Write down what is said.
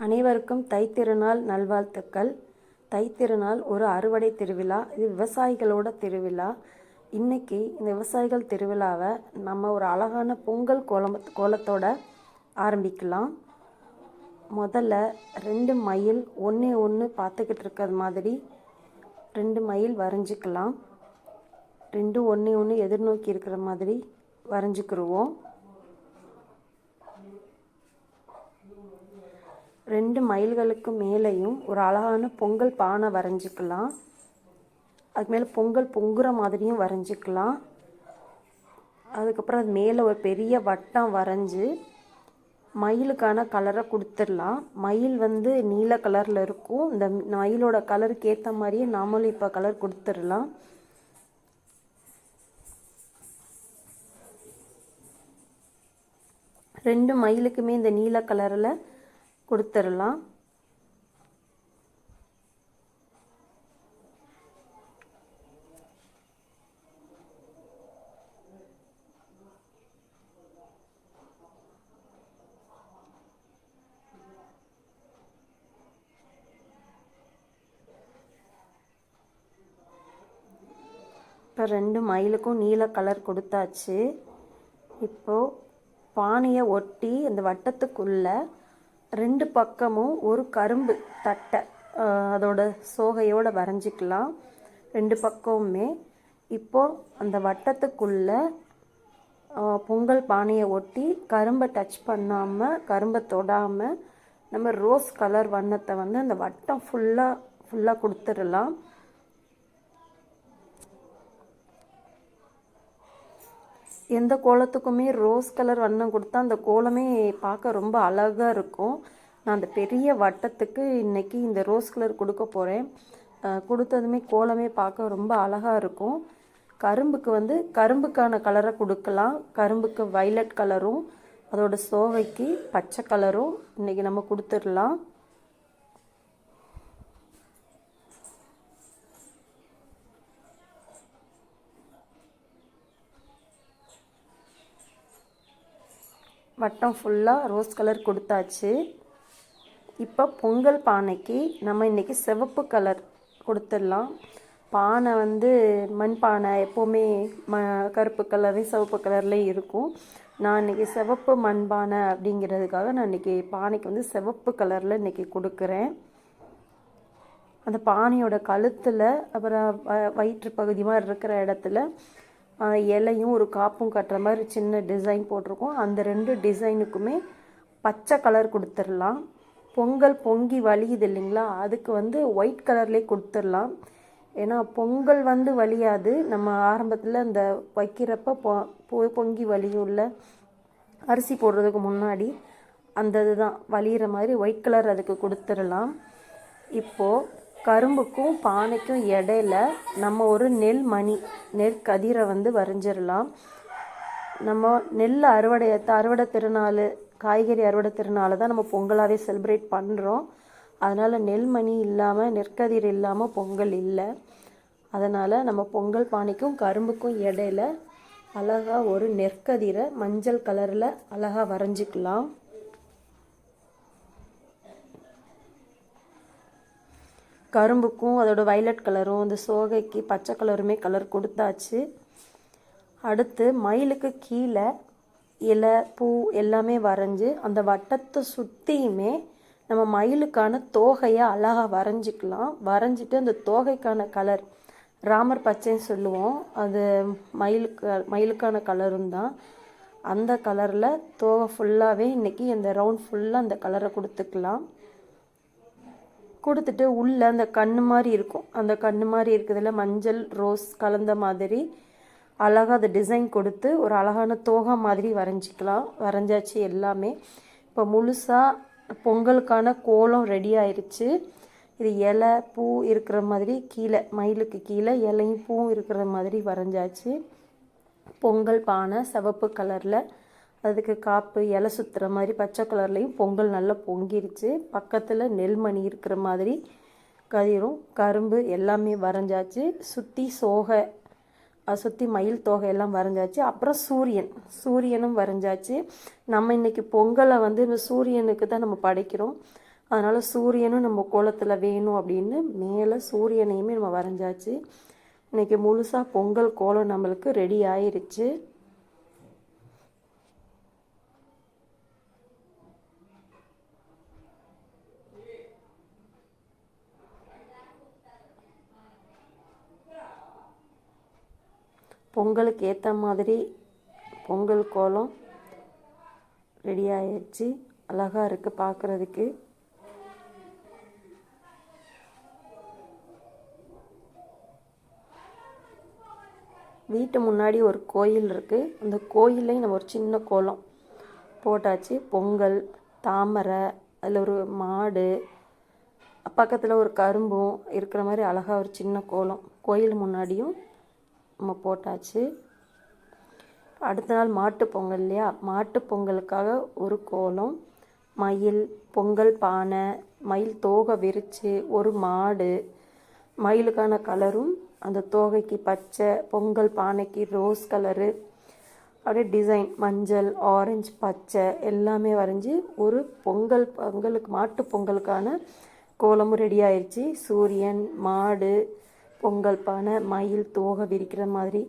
அனைவருக்கும் தைத்திருநாள் நல்வாழ்த்துக்கள். தைத்திருநாள் ஒரு அறுவடை திருவிழா. இது விவசாயிகளோட திருவிழா. இன்றைக்கி இந்த விவசாயிகள் திருவிழாவை நம்ம ஒரு அழகான பொங்கல் கோலத்தோட ஆரம்பிக்கலாம். முதல்ல 2 மயில் ஒன்று பார்த்துக்கிட்டு இருக்கிற மாதிரி 2 மயில் வரைஞ்சிக்கலாம். 2 ஒன்று எதிர்நோக்கி இருக்கிற மாதிரி வரைஞ்சிக்கிருவோம். 2 மயில்களுக்கு மேலேயும் ஒரு அழகான பொங்கல் பானை வரைஞ்சிக்கலாம். அதுக்கு மேலே பொங்கல் பொங்குற மாதிரியும் வரைஞ்சிக்கலாம். அதுக்கப்புறம் அது மேலே ஒரு பெரிய வட்டம் வரைஞ்சி மயிலுக்கான கலரை கொடுத்துடலாம். மயில் நீல கலரில் இருக்கும். இந்த மயிலோட கலருக்கு ஏற்ற மாதிரியே நாமளும் இப்போ கலர் கொடுத்துடலாம். ரெண்டு மயிலுக்குமே இந்த நீல கலரில் கொடுத்துடலாம். இப்போ 2 மயிலுக்கும் நீல கலர் கொடுத்தாச்சு. இப்போது பானையை ஒட்டி அந்த வட்டத்துக்குள்ளே 2 பக்கமும் ஒரு கரும்பு தட்டை அதோட சோகையோடு வரைஞ்சிக்கலாம். 2 பக்கமுமே. இப்போது அந்த வட்டத்துக்குள்ளே பொங்கல் பானையை ஒட்டி கரும்பை டச் பண்ணாமல், கரும்பை தொடாமல் நம்ம ரோஸ் கலர் வண்ணத்தை அந்த வட்டம் ஃபுல்லாக கொடுத்துடலாம். எந்த கோலத்துக்குமே ரோஸ் கலர் வண்ணம் கொடுத்தா அந்த கோலமே பார்க்க ரொம்ப அழகாக இருக்கும். நான் அந்த பெரிய வட்டத்துக்கு இன்றைக்கி இந்த ரோஸ் கலர் கொடுக்க போகிறேன். கொடுத்ததுமே கோலமே பார்க்க ரொம்ப அழகாக இருக்கும். கரும்புக்கு கரும்புக்கான கலரை கொடுக்கலாம். கரும்புக்கு வைலட் கலரும் அதோட சோகைக்கு பச்சை கலரும் இன்றைக்கி நம்ம கொடுத்துடலாம். வட்டம் ஃபுல்லாக ரோஸ் கலர் கொடுத்தாச்சு. இப்போ பொங்கல் பானைக்கு நம்ம இன்றைக்கி சிவப்பு கலர் கொடுத்துடலாம். பானை மண் பானை எப்போவுமே கருப்பு கலர்லேயும் சிவப்பு கலர்லேயும் இருக்கும். நான் இன்றைக்கி சிவப்பு மண் பானை அப்படிங்கிறதுக்காக நான் இன்றைக்கி பானைக்கு சிவப்பு கலரில் இன்றைக்கி கொடுக்குறேன். அந்த பானையோட கழுத்தில் அப்புறம் வயிற்று பகுதி மாதிரி இருக்கிற இடத்துல இலையும் ஒரு காப்பும் கட்டுற மாதிரி சின்ன டிசைன் போட்டிருக்கோம். அந்த 2 டிசைனுக்குமே பச்சை கலர் கொடுத்துடலாம். பொங்கல் பொங்கி வலியுது இல்லைங்களா, அதுக்கு ஒயிட் கலர்லேயே கொடுத்துடலாம். ஏன்னா பொங்கல் வலியாது. நம்ம ஆரம்பத்தில் இந்த வைக்கிறப்ப பொங்கி வலியும்ல, அரிசி போடுறதுக்கு முன்னாடி அந்த இதுதான் வலிகிற மாதிரி ஒயிட் கலர் அதுக்கு கொடுத்துடலாம். இப்போது கரும்புக்கும் பானைக்கும் இடையில நம்ம ஒரு நெற்கதிரை வரைஞ்சிடலாம். நம்ம நெல் அறுவடை திருநாள், காய்கறி அறுவடை திருநாளை தான் நம்ம பொங்கலாகவே செலிப்ரேட் பண்ணுறோம். அதனால் நெல்மணி இல்லாமல், நெற்கதிர் இல்லாமல் பொங்கல் இல்லை. அதனால் நம்ம பொங்கல் பானைக்கும் கரும்புக்கும் இடையில அழகாக ஒரு நெற்கதிரை மஞ்சள் கலரில் அழகாக வரைஞ்சிக்கலாம். கரும்புக்கும் அதோட வைலட் கலரும் அந்த சோகைக்கு பச்சை கலருமே கலர் கொடுத்தாச்சு. அடுத்து மயிலுக்கு கீழே இலை பூ எல்லாமே வரைஞ்சி அந்த வட்டத்தை சுற்றியுமே நம்ம மயிலுக்கான தோகையை அழகாக வரைஞ்சிக்கலாம். வரைஞ்சிட்டு அந்த தோகைக்கான கலர் ராமர் பச்சைன்னு சொல்லுவோம். அது மயிலுக்கான கலரும் தான். அந்த கலரில் தோகை ஃபுல்லாகவே இன்றைக்கி அந்த ரவுண்ட் ஃபுல்லாக அந்த கலரை கொடுத்துக்கலாம். கொடுத்துட்டு உள்ளே அந்த கண்ணு மாதிரி இருக்கும். அந்த கண்ணு மாதிரி இருக்கிறதுல மஞ்சள் ரோஸ் கலந்த மாதிரி அழகாக அதை டிசைன் கொடுத்து ஒரு அழகான தோகை மாதிரி வரைஞ்சிக்கலாம். வரைஞ்சாச்சு எல்லாமே. இப்போ முழுசாக பொங்கலுக்கான கோலம் ரெடி ஆயிடுச்சு. இது இலை பூ இருக்கிற மாதிரி கீழே, மயிலுக்கு கீழே இலையும் பூவும் இருக்கிற மாதிரி வரைஞ்சாச்சு. பொங்கல் பானை சிவப்பு கலரில், அதுக்கு காப்பு இலை சுற்றுற மாதிரி பச்சை கலர்லேயும் பொங்கல் நல்லா பொங்கிருச்சு. பக்கத்தில் நெல்மணி இருக்கிற மாதிரி கதிரும் கரும்பு எல்லாமே வரைஞ்சாச்சு. சுற்றி சோகை, சுற்றி மயில் தோகை எல்லாம் வரைஞ்சாச்சு. அப்புறம் சூரியனும் வரைஞ்சாச்சு. நம்ம இன்றைக்கி பொங்கலை இந்த சூரியனுக்கு தான் நம்ம படைக்கிறோம். அதனால் சூரியனும் நம்ம கோலத்தில் வேணும் அப்படின்னு மேலே சூரியனையுமே நம்ம வரைஞ்சாச்சு. இன்றைக்கி முழுசாக பொங்கல் கோலம் நம்மளுக்கு ரெடி ஆயிருச்சு. பொங்கலுக்கு ஏற்ற மாதிரி பொங்கல் கோலம் ரெடி ஆயிடுச்சு. அழகாக இருக்குது பார்க்குறதுக்கு. வீட்டு முன்னாடி ஒரு கோயில் இருக்குது. அந்த கோயிலையும் நம்ம ஒரு சின்ன கோலம் போட்டாச்சு. பொங்கல், தாமரை, அதில் ஒரு மாடு, பக்கத்தில் ஒரு கரும்பும் இருக்கிற மாதிரி அழகாக ஒரு சின்ன கோலம் கோயில் முன்னாடியும் நம்ம போட்டாச்சு. அடுத்த நாள் மாட்டு பொங்கல் இல்லையா? மாட்டு பொங்கலுக்காக ஒரு கோலம், மயில், பொங்கல் பானை, மயில் தோகை விரித்து, ஒரு மாடு, மயிலுக்கான கலரும் அந்த தோகைக்கு பச்சை, பொங்கல் பானைக்கு ரோஸ் கலரு, அப்படியே டிசைன் மஞ்சள், ஆரஞ்சு, பச்சை எல்லாமே வரைஞ்சி ஒரு பொங்கலுக்கு மாட்டு பொங்கலுக்கான கோலமும் ரெடி ஆயிடுச்சு. சூரியன், மாடு, பொங்கல் பானை, மயில் தோகை விரிக்கிற மாதிரி